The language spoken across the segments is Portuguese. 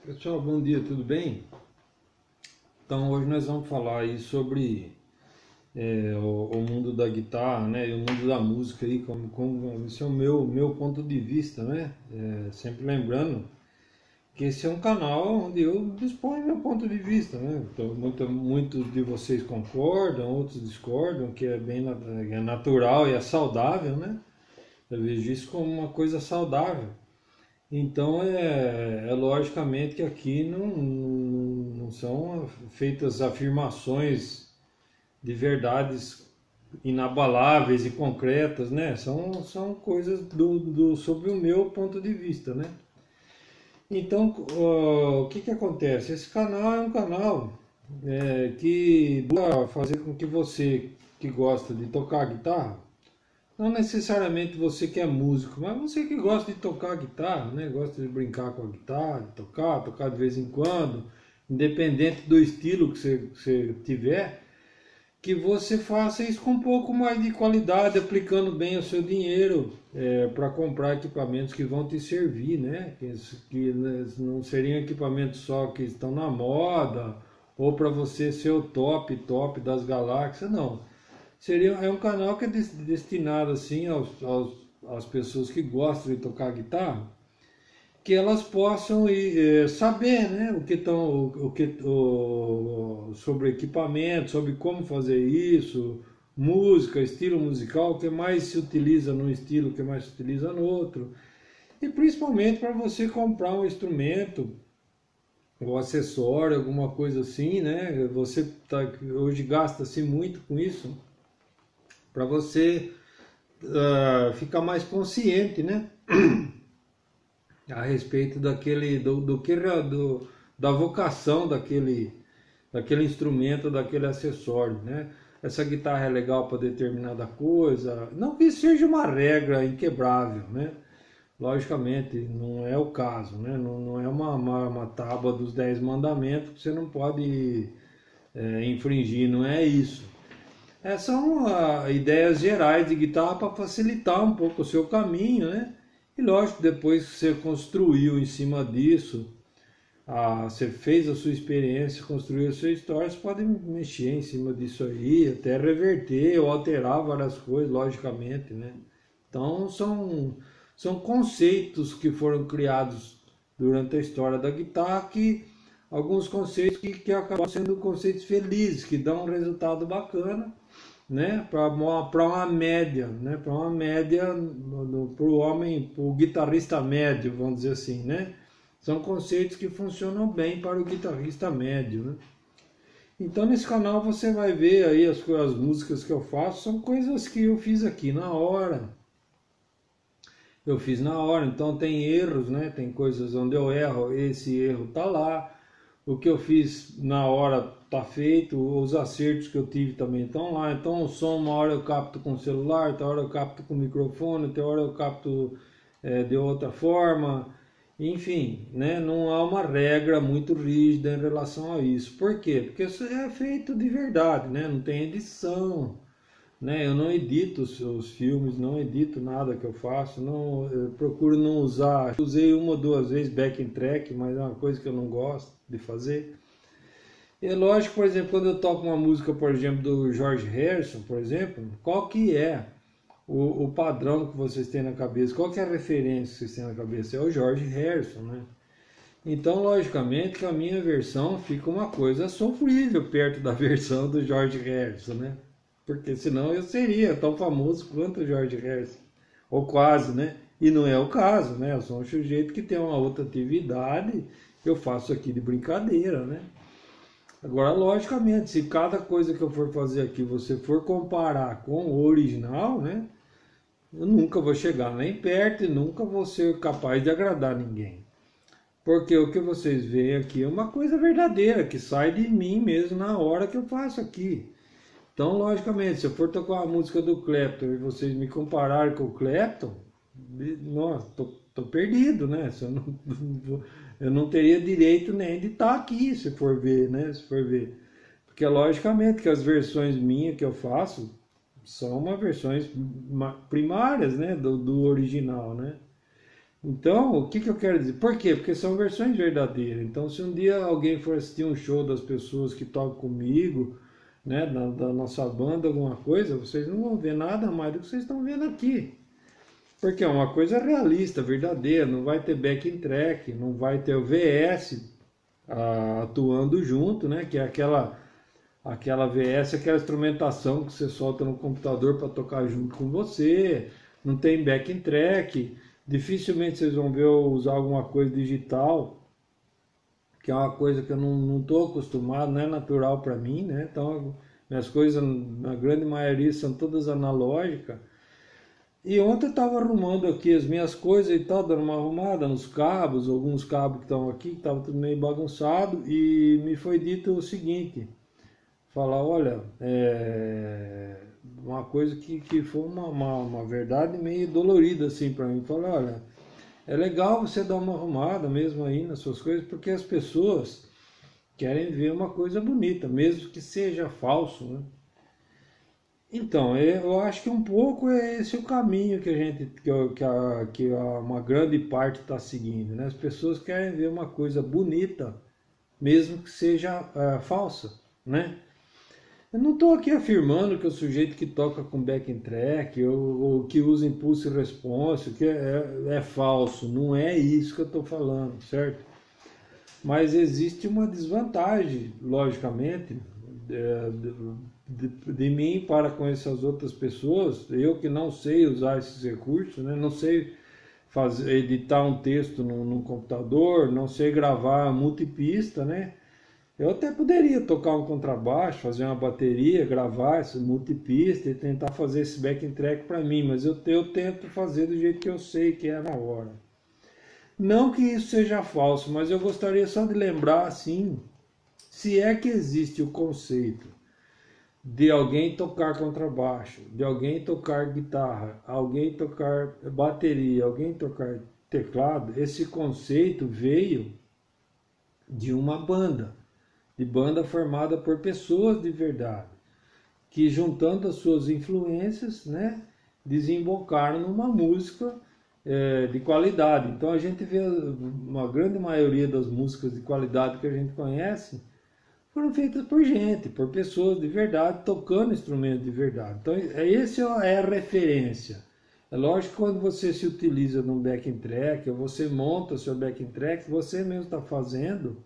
Pessoal, bom dia, tudo bem? Então hoje nós vamos falar aí sobre o mundo da guitarra, né, e o mundo da música aí, como esse é o meu ponto de vista, né? Sempre lembrando que esse é um canal onde eu disponho meu ponto de vista, né? Então, muitos de vocês concordam, outros discordam, que é é natural e é saudável, né? Eu vejo isso como uma coisa saudável. Então é logicamente que aqui não são feitas afirmações de verdades inabaláveis e concretas, né? São coisas sobre o meu ponto de vista, né? Então, o que acontece? Esse canal é um canal que busca fazer com que você que gosta de tocar guitarra, não necessariamente você que é músico, mas você que gosta de tocar guitarra, né? Gosta de brincar com a guitarra, de tocar de vez em quando, independente do estilo que você tiver, que você faça isso com um pouco mais de qualidade, aplicando bem o seu dinheiro para comprar equipamentos que vão te servir, né? Que não seriam equipamentos só que estão na moda ou para você ser o top das galáxias, não. É um canal que é destinado assim às pessoas que gostam de tocar guitarra, que elas possam saber, né, sobre equipamento, sobre como fazer isso, música, estilo musical, o que mais se utiliza num estilo, o que mais se utiliza no outro. E principalmente para você comprar um instrumento, ou acessório, alguma coisa assim, né? Hoje gasta-se muito com isso, para você ficar mais consciente, né? A respeito da vocação daquele instrumento, daquele acessório, né? Essa guitarra é legal para determinada coisa, não que isso seja uma regra inquebrável, né? Logicamente, não é o caso, né? Não é uma tábua dos 10 mandamentos que você não pode infringir, não é isso. São ideias gerais de guitarra para facilitar um pouco o seu caminho, né? E lógico, depois que você construiu em cima disso, você fez a sua experiência, construiu a sua história, você pode mexer em cima disso aí, até reverter ou alterar várias coisas, logicamente, né? Então são conceitos que foram criados durante a história da guitarra, que alguns conceitos que acabam sendo conceitos felizes, que dão um resultado bacana, né, para uma média, né, para uma média para o homem, para o guitarrista médio, vamos dizer assim, né? São conceitos que funcionam bem para o guitarrista médio, né? Então nesse canal você vai ver aí as músicas que eu faço, são coisas que eu fiz aqui na hora. Eu fiz na hora, então tem erros, né? Tem coisas onde eu erro, esse erro tá lá. O que eu fiz na hora tá feito, os acertos que eu tive também estão lá. Então o som, uma hora eu capto com o celular, outra hora eu capto com o microfone, outra hora eu capto de outra forma. Enfim, né? Não há uma regra muito rígida em relação a isso. Por quê? Porque isso é feito de verdade, né? Não tem edição, né? Eu não edito os filmes, não edito nada que eu faço, não, eu procuro não usar. Usei uma ou duas vezes backing track, mas é uma coisa que eu não gosto de fazer. É lógico, por exemplo, quando eu toco uma música, por exemplo, do George Harrison, por exemplo, qual que é o padrão que vocês têm na cabeça? Qual que é a referência que vocês têm na cabeça? É o George Harrison, né? Então, logicamente, que a minha versão fica uma coisa sofrível perto da versão do George Harrison, né? Porque senão eu seria tão famoso quanto o George Harrison, ou quase, né? E não é o caso, né? Eu sou um sujeito que tem uma outra atividade, eu faço aqui de brincadeira, né? Agora, logicamente, se cada coisa que eu for fazer aqui você for comparar com o original, né? Eu nunca vou chegar nem perto e nunca vou ser capaz de agradar ninguém. Porque o que vocês veem aqui é uma coisa verdadeira, que sai de mim mesmo na hora que eu faço aqui. Então, logicamente, se eu for tocar uma música do Clapton e vocês me compararem com o Clapton, nossa, tô perdido, né? Eu não teria direito nem de estar aqui, se for ver, né? Se for ver. Porque, logicamente, que as versões minhas que eu faço são versões primárias, né? Do original, né? Então, o que que eu quero dizer? Por quê? Porque são versões verdadeiras. Então, se um dia alguém for assistir um show das pessoas que tocam comigo, né, da nossa banda, alguma coisa, vocês não vão ver nada mais do que vocês estão vendo aqui. Porque é uma coisa realista, verdadeira, não vai ter backing track, não vai ter o VS atuando junto, né, que é aquela VS, aquela instrumentação que você solta no computador para tocar junto com você, não tem backing track, dificilmente vocês vão ver eu usar alguma coisa digital, que é uma coisa que eu não estou acostumado, não é natural para mim, né? Então, minhas coisas, na grande maioria, são todas analógicas. E ontem eu estava arrumando aqui as minhas coisas e tal, dando uma arrumada nos cabos, alguns cabos que estão aqui, que estavam tudo meio bagunçado, e me foi dito o seguinte, falar, olha, uma coisa que foi uma verdade meio dolorida assim para mim, falar, olha, é legal você dar uma arrumada mesmo aí nas suas coisas, porque as pessoas querem ver uma coisa bonita, mesmo que seja falso, né? Então, eu acho que um pouco é esse o caminho que a gente, uma grande parte está seguindo, né? As pessoas querem ver uma coisa bonita, mesmo que seja falsa, né? Eu não estou aqui afirmando que o sujeito que toca com backing track ou que usa impulso e response que é falso. Não é isso que eu estou falando, certo? Mas existe uma desvantagem, logicamente, de mim para com essas outras pessoas. Eu que não sei usar esses recursos, né? Não sei editar um texto no computador, não sei gravar multipista, né? Eu até poderia tocar um contrabaixo, fazer uma bateria, gravar esse multipista e tentar fazer esse backing track para mim, mas eu tento fazer do jeito que eu sei que é na hora. Não que isso seja falso, mas eu gostaria só de lembrar, assim, se é que existe o conceito de alguém tocar contrabaixo, de alguém tocar guitarra, alguém tocar bateria, alguém tocar teclado, esse conceito veio de uma banda. De banda formada por pessoas de verdade, que juntando as suas influências, né, desembocaram numa música de qualidade. Então a gente vê uma grande maioria das músicas de qualidade que a gente conhece foram feitas por gente, por pessoas de verdade, tocando instrumentos de verdade. Então esse é a referência. É lógico que quando você se utiliza de um backing track, ou você monta o seu backing track, você mesmo está fazendo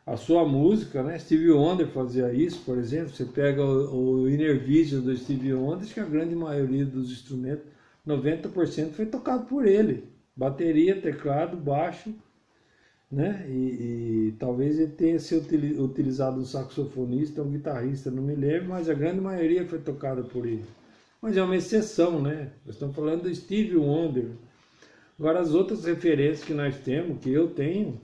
a sua música, né? Stevie Wonder fazia isso, por exemplo. Você pega o Inner Vision do Stevie Wonder, que a grande maioria dos instrumentos, 90% foi tocado por ele. Bateria, teclado, baixo, né? E talvez ele tenha se utilizado um saxofonista, um guitarrista, não me lembro, mas a grande maioria foi tocada por ele. Mas é uma exceção, né? Nós estamos falando do Stevie Wonder. Agora as outras referências que nós temos, que eu tenho,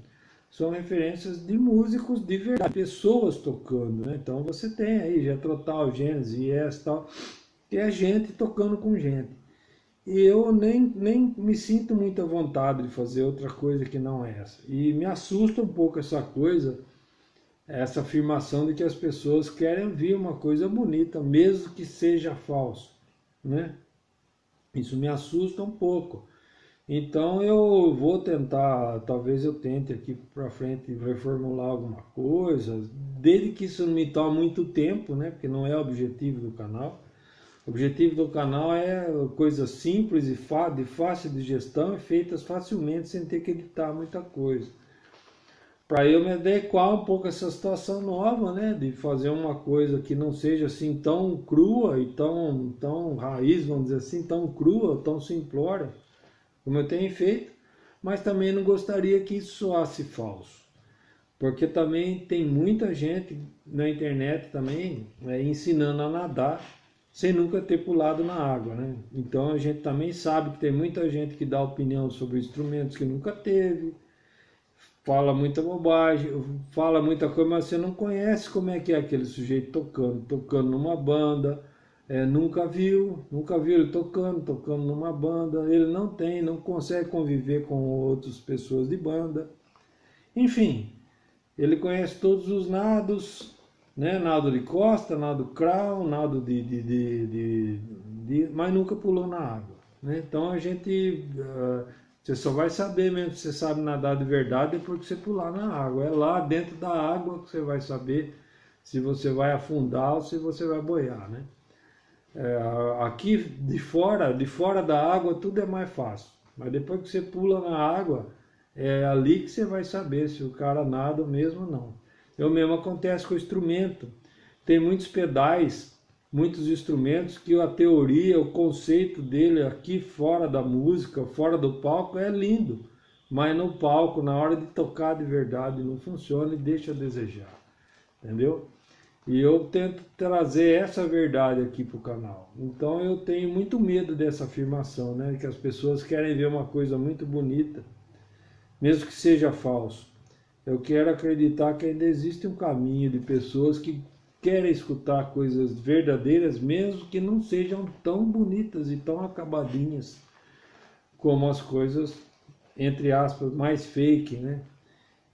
são referências de músicos de verdade, pessoas tocando, né? Então você tem aí Jethro Tull, Genesis, Yes, tal, que é gente tocando com gente. E eu nem me sinto muita vontade de fazer outra coisa que não essa. E me assusta um pouco essa coisa, essa afirmação de que as pessoas querem ver uma coisa bonita, mesmo que seja falso, né? Isso me assusta um pouco. Então eu vou tentar, talvez eu tente aqui para frente reformular alguma coisa, desde que isso não me tome muito tempo, né? Porque não é o objetivo do canal. O objetivo do canal é coisas simples e de fácil digestão e feitas facilmente sem ter que editar muita coisa. Para eu me adequar um pouco a essa situação nova, né? De fazer uma coisa que não seja assim tão crua e tão raiz, vamos dizer assim, tão crua, tão simplória, como eu tenho feito, mas também não gostaria que isso soasse falso, porque também tem muita gente na internet também ensinando a nadar sem nunca ter pulado na água, né? Então a gente também sabe que tem muita gente que dá opinião sobre instrumentos que nunca teve, fala muita bobagem, fala muita coisa, mas você não conhece como é que é aquele sujeito tocando numa banda. Nunca viu ele tocando numa banda, ele não consegue conviver com outras pessoas de banda. Enfim, ele conhece todos os nados, né? Nado de costa, nado crawl, nado mas nunca pulou na água, né? Então a gente Você só vai saber mesmo que você sabe nadar de verdade depois que você pular na água. É lá dentro da água que você vai saber se você vai afundar ou se você vai boiar, né? Aqui de fora da água tudo é mais fácil. Mas depois que você pula na água, é ali que você vai saber se o cara nada mesmo ou não. O mesmo acontece com o instrumento. Tem muitos pedais, muitos instrumentos que a teoria, o conceito dele aqui fora da música, fora do palco é lindo. Mas no palco, na hora de tocar de verdade, não funciona e deixa a desejar. Entendeu? E eu tento trazer essa verdade aqui para o canal. Então eu tenho muito medo dessa afirmação, né? Que as pessoas querem ver uma coisa muito bonita, mesmo que seja falso. Eu quero acreditar que ainda existe um caminho de pessoas que querem escutar coisas verdadeiras, mesmo que não sejam tão bonitas e tão acabadinhas como as coisas, entre aspas, mais fake, né?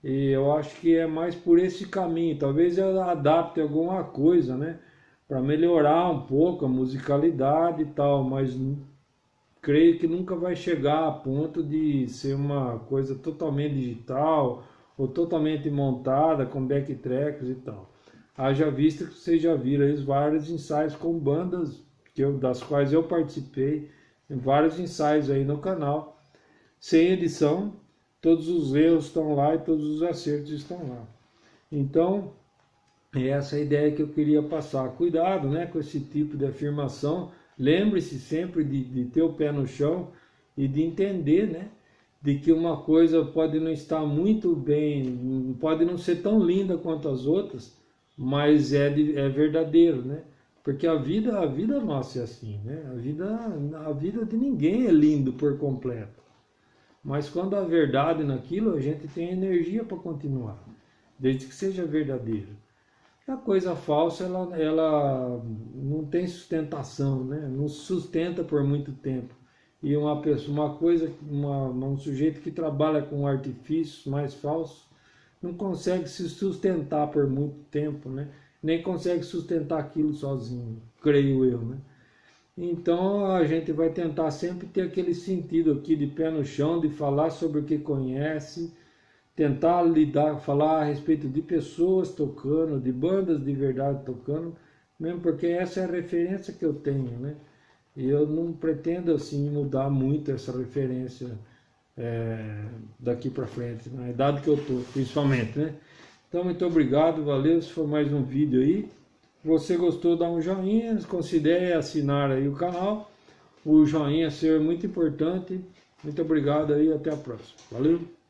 E eu acho que é mais por esse caminho. Talvez eu adapte alguma coisa, né? Para melhorar um pouco a musicalidade e tal, mas creio que nunca vai chegar a ponto de ser uma coisa totalmente digital ou totalmente montada com backtracks e tal. Haja vista que vocês já viram aí vários ensaios com bandas das quais eu participei, vários ensaios aí no canal, sem edição. Todos os erros estão lá e todos os acertos estão lá. Então, essa é a ideia que eu queria passar. Cuidado, né, com esse tipo de afirmação. Lembre-se sempre de ter o pé no chão e de entender, né, de que uma coisa pode não estar muito bem, pode não ser tão linda quanto as outras, mas é verdadeiro, né? Porque a vida nossa é assim, né? A vida de ninguém é lindo por completo. Mas quando há verdade naquilo, a gente tem energia para continuar, desde que seja verdadeiro. A coisa falsa, ela não tem sustentação, né? Não sustenta por muito tempo. E um sujeito que trabalha com artifícios mais falsos, não consegue se sustentar por muito tempo, né? Nem consegue sustentar aquilo sozinho, creio eu, né? Então a gente vai tentar sempre ter aquele sentido aqui de pé no chão, de falar sobre o que conhece, tentar falar a respeito de pessoas tocando, de bandas de verdade tocando, mesmo porque essa é a referência que eu tenho, né? E eu não pretendo assim mudar muito essa referência daqui para frente, na idade que eu tô, principalmente, né? Então muito obrigado, valeu, esse foi mais um vídeo aí. Se você gostou, dá um joinha, considere assinar aí o canal. O joinha é muito importante. Muito obrigado aí, até a próxima. Valeu!